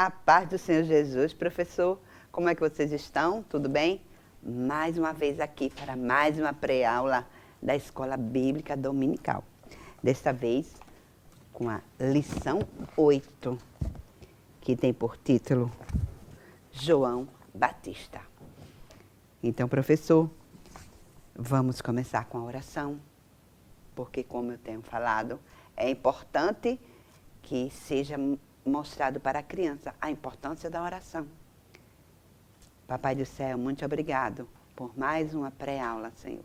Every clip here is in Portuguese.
A paz do Senhor Jesus. Professor, como é que vocês estão? Tudo bem? Mais uma vez aqui para mais uma pré-aula da Escola Bíblica Dominical. Desta vez com a lição 8, que tem por título João Batista. Então, professor, vamos começar com a oração, porque, como eu tenho falado, é importante que seja mostrado para a criança a importância da oração. Papai do céu, muito obrigado por mais uma pré-aula, Senhor.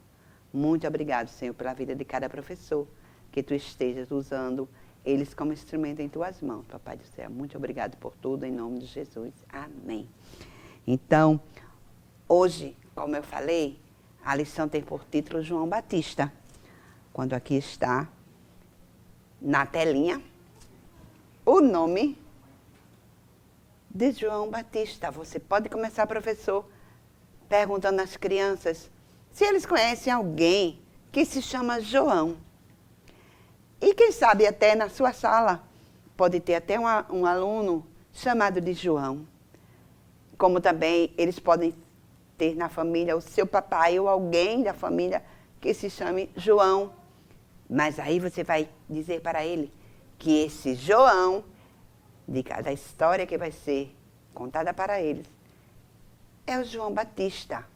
Muito obrigado, Senhor, pela vida de cada professor, que Tu estejas usando eles como instrumento em Tuas mãos, Papai do céu. Muito obrigado por tudo, em nome de Jesus. Amém. Então, hoje, como eu falei, a lição tem por título João Batista. Quando aqui está na telinha o nome de João Batista. Você pode começar, professor, perguntando às crianças se eles conhecem alguém que se chama João. E quem sabe até na sua sala pode ter até um aluno chamado de João. Como também eles podem ter na família o seu papai ou alguém da família que se chame João. Mas aí você vai dizer para ele que esse João, de cada história que vai ser contada para eles, é o João Batista.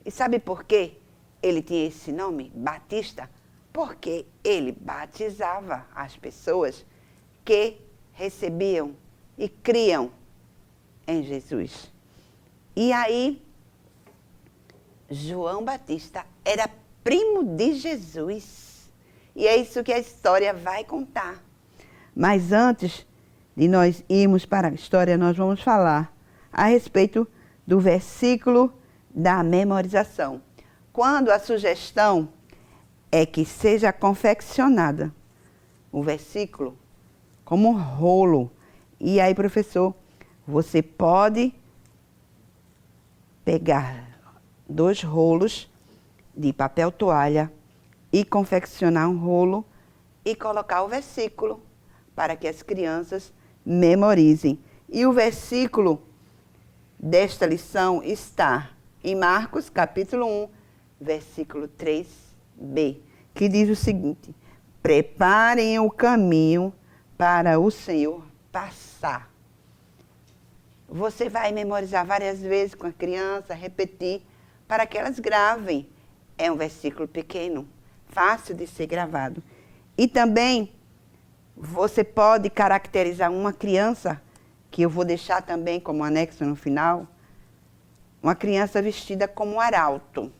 E sabe por quê ele tinha esse nome, Batista? Porque ele batizava as pessoas que recebiam e criam em Jesus. E aí, João Batista era primo de Jesus. E é isso que a história vai contar. Mas antes de nós irmos para a história, nós vamos falar a respeito do versículo da memorização. Quando a sugestão é que seja confeccionada o versículo como um rolo. E aí, professor, você pode pegar 2 rolos de papel toalha e confeccionar um rolo e colocar o versículo para que as crianças memorizem. E o versículo desta lição está em Marcos, capítulo 1, versículo 3b, que diz o seguinte: preparem o caminho para o Senhor passar. Você vai memorizar várias vezes com a criança, repetir, para que elas gravem. É um versículo pequeno, fácil de ser gravado. E também você pode caracterizar uma criança, que eu vou deixar também como anexo no final, uma criança vestida como arauto.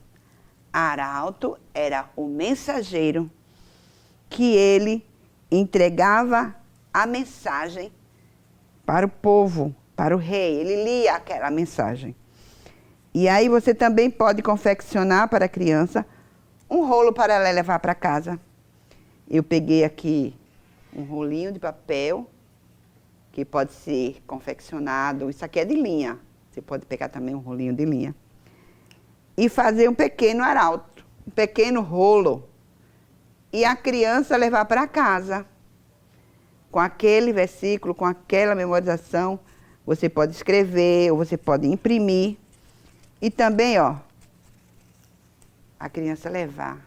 Arauto era o mensageiro que ele entregava a mensagem para o povo, para o rei. Ele lia aquela mensagem. E aí você também pode confeccionar para a criança um rolo para ela levar para casa. Eu peguei aqui um rolinho de papel, que pode ser confeccionado. Isso aqui é de linha. Você pode pegar também um rolinho de linha. E fazer um pequeno arauto, um pequeno rolo. E a criança levar para casa. Com aquele versículo, com aquela memorização, você pode escrever ou você pode imprimir. E também, ó, a criança levar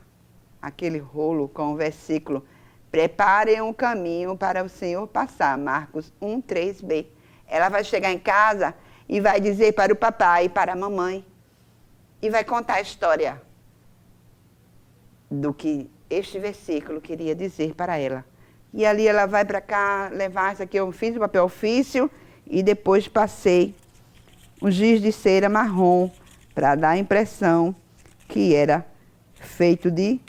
aquele rolo com o versículo: preparem um caminho para o Senhor passar. Marcos 1, 3b. Ela vai chegar em casa e vai dizer para o papai e para a mamãe. E vai contar a história do que este versículo queria dizer para ela. E ali ela vai para cá levar isso aqui. Eu fiz o papel ofício e depois passei um giz de cera marrom para dar a impressão que era feito de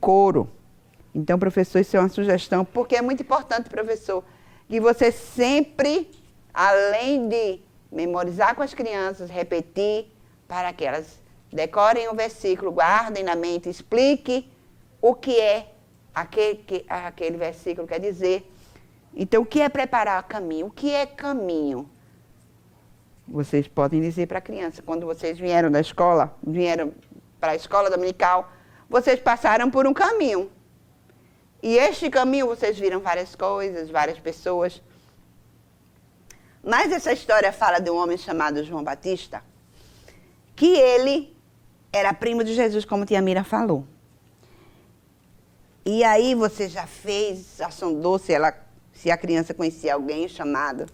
couro. Então, professor, isso é uma sugestão, porque é muito importante, professor, que você sempre, além de memorizar com as crianças, repetir, para que elas decorem o versículo, guardem na mente, explique o que é aquele versículo quer dizer. Então, o que é preparar caminho? O que é caminho? Vocês podem dizer para a criança, quando vocês vieram da escola, vieram para a escola dominical, vocês passaram por um caminho. E este caminho vocês viram várias coisas, várias pessoas. Mas essa história fala de um homem chamado João Batista, que ele era primo de Jesus, como tia Mira falou. E aí você já fez, sondou se a criança conhecia alguém chamado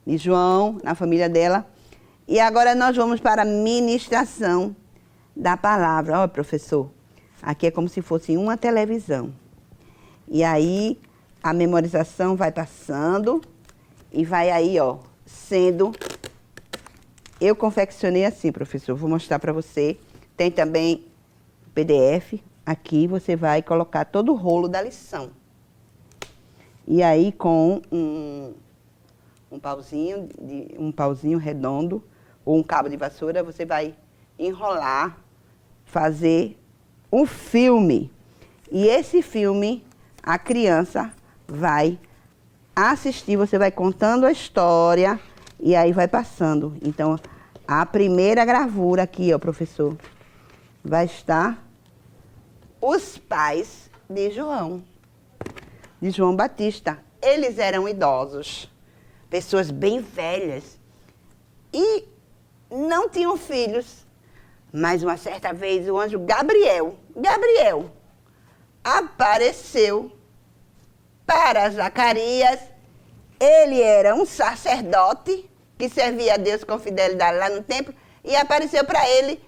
de João, na família dela. E agora nós vamos para a ministração da palavra. Ó, professor, aqui é como se fosse uma televisão. E aí a memorização vai passando e vai aí, ó, sendo... Eu confeccionei assim, professor, vou mostrar para você. Tem também PDF. Aqui você vai colocar todo o rolo da lição. E aí com um pauzinho redondo ou um cabo de vassoura, você vai enrolar, fazer um filme. E esse filme a criança vai assistir, você vai contando a história e aí vai passando. Então, a primeira gravura aqui, ó, professor, vai estar os pais de João Batista. Eles eram idosos, pessoas bem velhas e não tinham filhos. Mas uma certa vez o anjo Gabriel apareceu para Zacarias. Ele era um sacerdote que servia a Deus com fidelidade lá no templo e apareceu para ele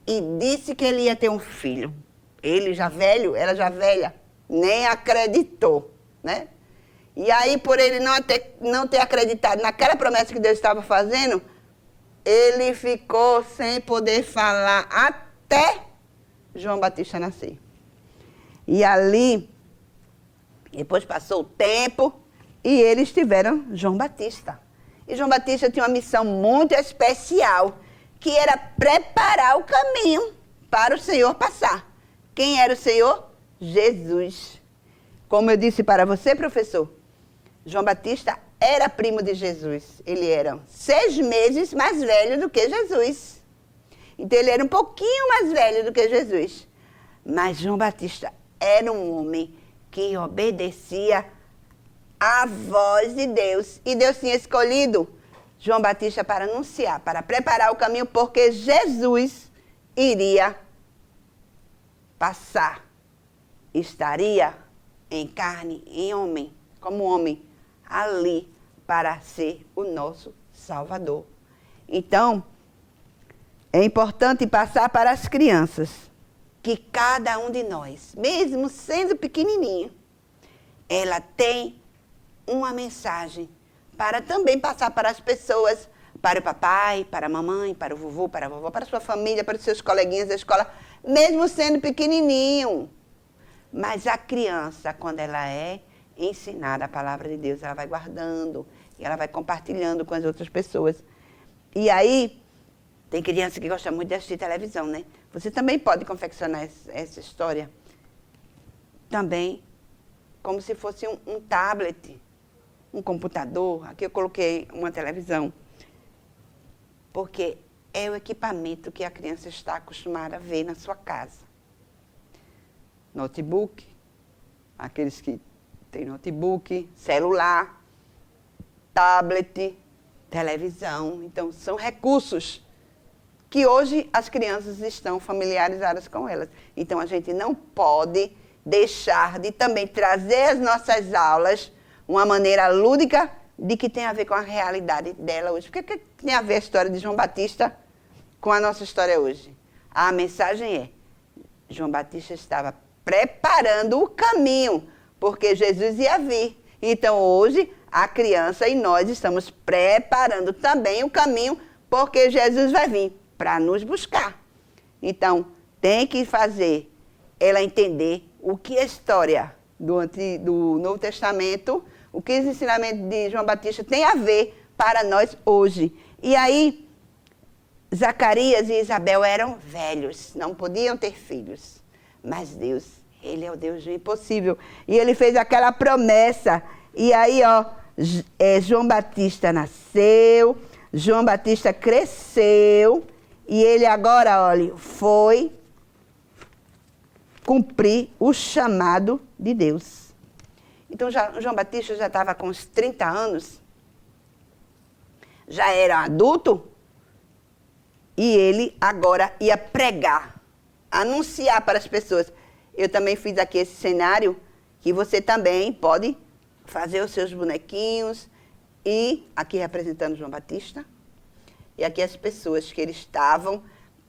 e disse que ele ia ter um filho. Ele já velho, ela já velha, nem acreditou, né? E aí, por ele não ter acreditado naquela promessa que Deus estava fazendo, ele ficou sem poder falar até João Batista nascer. E ali, depois passou o tempo, e eles tiveram João Batista. E João Batista tinha uma missão muito especial, que era preparar o caminho para o Senhor passar. Quem era o Senhor? Jesus. Como eu disse para você, professor, João Batista era primo de Jesus. Ele era 6 meses mais velho do que Jesus. Então ele era um pouquinho mais velho do que Jesus. Mas João Batista era um homem que obedecia à voz de Deus. E Deus tinha escolhido João Batista para anunciar, para preparar o caminho, porque Jesus iria passar, estaria em carne, em homem, como homem, ali para ser o nosso Salvador. Então, é importante passar para as crianças que cada um de nós, mesmo sendo pequenininho, ela tem uma mensagem para também passar para as pessoas, para o papai, para a mamãe, para o vovô, para a vovó, para a sua família, para os seus coleguinhas da escola, mesmo sendo pequenininho. Mas a criança, quando ela é ensinada a palavra de Deus, ela vai guardando e ela vai compartilhando com as outras pessoas. E aí, tem criança que gosta muito de assistir televisão, né? Você também pode confeccionar essa história também como se fosse um tablet, um computador. Aqui eu coloquei uma televisão, porque é o equipamento que a criança está acostumada a ver na sua casa. Notebook, aqueles que têm notebook, celular, tablet, televisão. Então, são recursos que hoje as crianças estão familiarizadas com elas. Então, a gente não pode deixar de também trazer as nossas aulas uma maneira lúdica de que tem a ver com a realidade dela hoje. O que tem a ver a história de João Batista com a nossa história hoje? A mensagem é: João Batista estava preparando o caminho, porque Jesus ia vir. Então, hoje, a criança e nós estamos preparando também o caminho, porque Jesus vai vir para nos buscar. Então, tem que fazer ela entender o que a história do Novo Testamento, o que os ensinamentos de João Batista tem a ver para nós hoje. E aí, Zacarias e Isabel eram velhos, não podiam ter filhos. Mas Deus, Ele é o Deus do impossível. E Ele fez aquela promessa. E aí, ó, João Batista nasceu, João Batista cresceu, e ele agora, olha, foi cumprir o chamado de Deus. Então, João Batista já estava com uns 30 anos. já era adulto, e ele agora ia pregar, anunciar para as pessoas. Eu também fiz aqui esse cenário, que você também pode fazer os seus bonequinhos, e aqui representando João Batista, e aqui as pessoas que eles estavam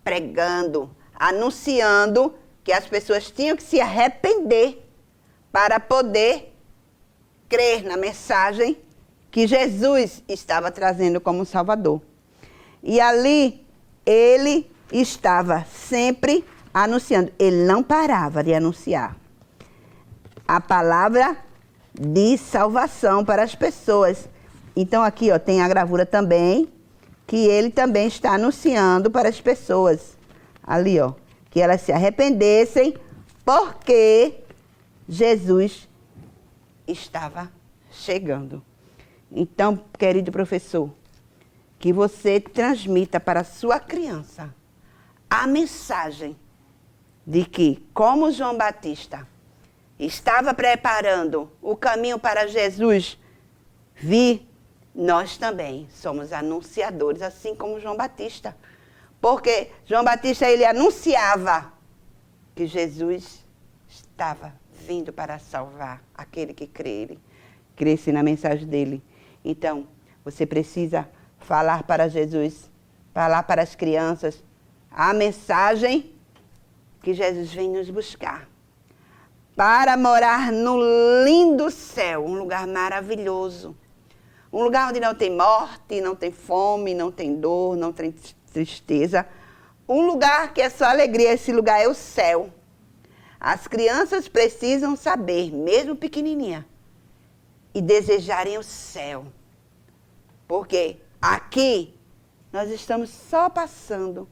pregando, anunciando que as pessoas tinham que se arrepender para poder crer na mensagem que Jesus estava trazendo como Salvador. E ali ele estava sempre anunciando. Ele não parava de anunciar a palavra de salvação para as pessoas. Então aqui ó, tem a gravura também, que ele também está anunciando para as pessoas. Ali ó, que elas se arrependessem, porque Jesus estava chegando. Então, querido professor, que você transmita para a sua criança a mensagem de que, como João Batista estava preparando o caminho para Jesus vir, nós também somos anunciadores, assim como João Batista. Porque João Batista, ele anunciava que Jesus estava vindo para salvar aquele que cresce na mensagem dele. Então, você precisa falar para Jesus, falar para as crianças a mensagem que Jesus vem nos buscar. Para morar no lindo céu, um lugar maravilhoso. Um lugar onde não tem morte, não tem fome, não tem dor, não tem tristeza. Um lugar que é só alegria, esse lugar é o céu. As crianças precisam saber, mesmo pequenininha, e desejarem o céu. Porque aqui nós estamos só passando,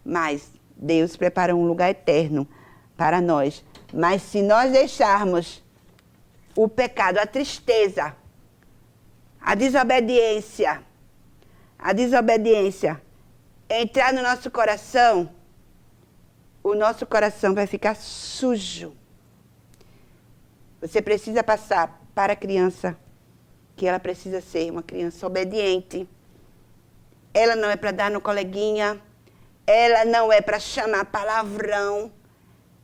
mas Deus preparou um lugar eterno para nós. Mas se nós deixarmos o pecado, a tristeza, a desobediência entrar no nosso coração, o nosso coração vai ficar sujo. Você precisa passar para a criança que ela precisa ser uma criança obediente. Ela não é para dar no coleguinha, ela não é para chamar palavrão,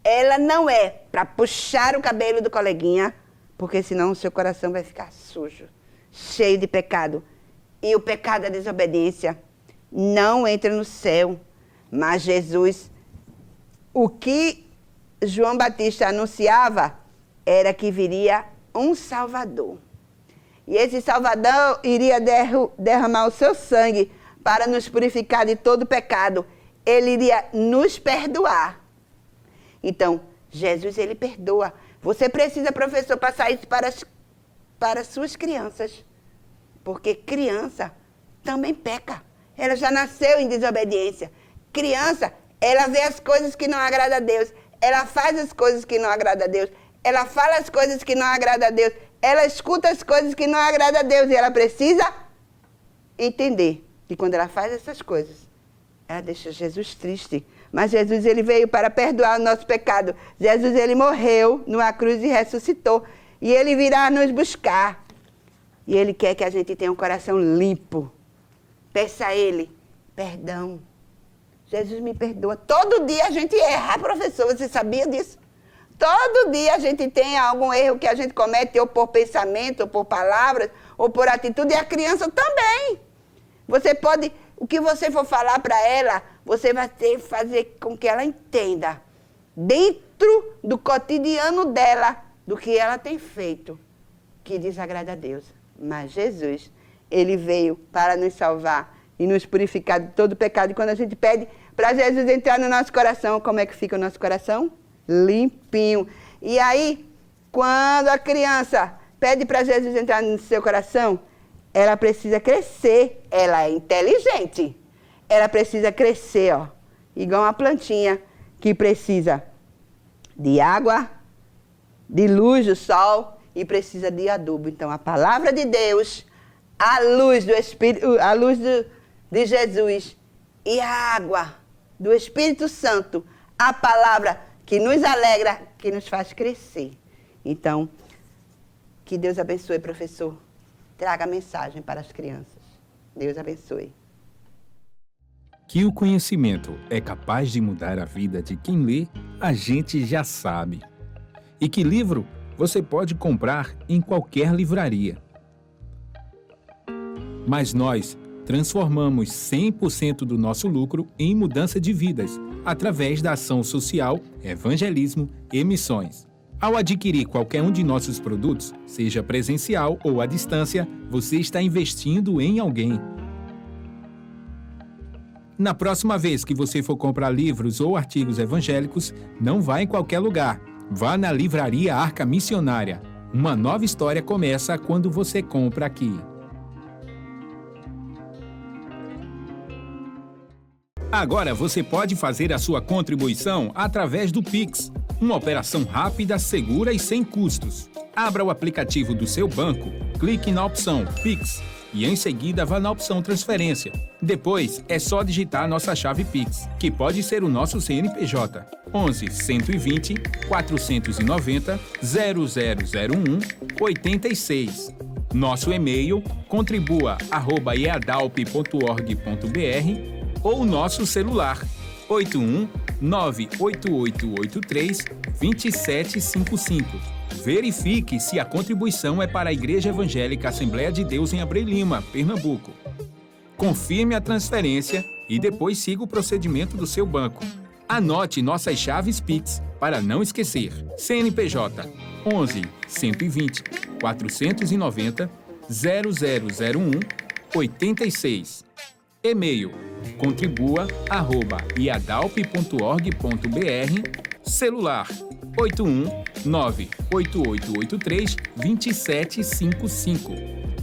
ela não é para puxar o cabelo do coleguinha, porque senão o seu coração vai ficar sujo, cheio de pecado. E o pecado da desobediência não entra no céu. Mas Jesus, o que João Batista anunciava era que viria um Salvador. E esse Salvador iria derramar o seu sangue para nos purificar de todo pecado. Ele iria nos perdoar. Então, Jesus, ele perdoa. Você precisa, professor, passar isso para suas crianças. Porque criança também peca. Ela já nasceu em desobediência. Criança, ela vê as coisas que não agradam a Deus. Ela faz as coisas que não agradam a Deus. Ela fala as coisas que não agradam a Deus. Ela escuta as coisas que não agradam a Deus. E ela precisa entender que quando ela faz essas coisas, ela deixa Jesus triste. Mas Jesus, ele veio para perdoar o nosso pecado. Jesus, ele morreu numa cruz e ressuscitou. E ele virá nos buscar. E ele quer que a gente tenha um coração limpo. Peça a ele perdão. Jesus me perdoa. Todo dia a gente erra, professor. Você sabia disso? Todo dia a gente tem algum erro que a gente comete, ou por pensamento, ou por palavras, ou por atitude. E a criança também. Você pode, o que você for falar para ela, você vai ter que fazer com que ela entenda, dentro do cotidiano dela, do que ela tem feito, que desagrada a Deus. Mas Jesus, ele veio para nos salvar e nos purificar de todo pecado. E quando a gente pede para Jesus entrar no nosso coração, como é que fica o nosso coração? Limpinho. E aí, quando a criança pede para Jesus entrar no seu coração, ela precisa crescer. Ela é inteligente. Ela precisa crescer, ó, igual uma plantinha que precisa de água, de luz do sol e precisa de adubo. Então, a palavra de Deus, a luz do Espírito, a luz de Jesus e a água do Espírito Santo, a palavra que nos alegra, que nos faz crescer. Então, que Deus abençoe, professor. Traga a mensagem para as crianças. Deus abençoe. Que o conhecimento é capaz de mudar a vida de quem lê, a gente já sabe. E que livro você pode comprar em qualquer livraria. Mas nós transformamos 100% do nosso lucro em mudança de vidas, através da ação social, evangelismo e missões. Ao adquirir qualquer um de nossos produtos, seja presencial ou à distância, você está investindo em alguém. Na próxima vez que você for comprar livros ou artigos evangélicos, não vá em qualquer lugar. Vá na Livraria Arca Missionária. Uma nova história começa quando você compra aqui. Agora você pode fazer a sua contribuição através do Pix. Uma operação rápida, segura e sem custos. Abra o aplicativo do seu banco, clique na opção Pix e em seguida vá na opção Transferência. Depois é só digitar a nossa chave Pix, que pode ser o nosso CNPJ 11 120 490 0001 86. Nosso e-mail contribua@eadalp.org.br ou nosso celular 81 98883 2755. Verifique se a contribuição é para a Igreja Evangélica Assembleia de Deus em Abreu Lima, Pernambuco. Confirme a transferência e depois siga o procedimento do seu banco. Anote nossas chaves Pix para não esquecer. CNPJ 11 120 490 0001 86. E-mail contribua@iadalp.org.br. Celular 81 98883 2755.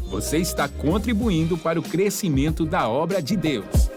Você está contribuindo para o crescimento da obra de Deus.